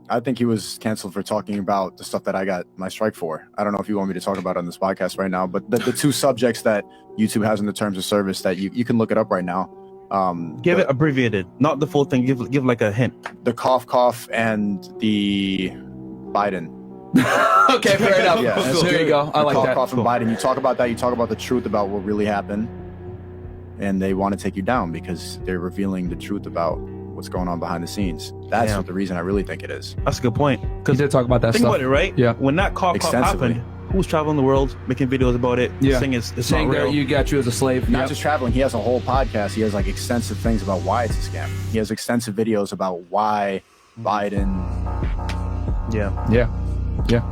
I think he was canceled for talking about the stuff that I got my strike for. I don't know if you want me to talk about it on this podcast right now, but the two subjects that YouTube has in the terms of service that you can look it up right now. Give it abbreviated, not the full thing. Give like a hint. The cough and the Biden. Okay, fair enough. Yeah, there you go. I like that. Cough and Biden. You talk about that. You talk about the truth about what really happened, and they want to take you down because they're revealing the truth about what's going on behind the scenes. That's what the reason I really think it is. That's a good point. You did talk about that Think stuff. about it, right? Yeah. When that cough happened, who's traveling the world, making videos about it, saying it's saying not real. that you got you as a slave. Not just traveling. He has a whole podcast. He has like extensive things about why it's a scam. He has extensive videos about why Biden. Yeah. Yeah.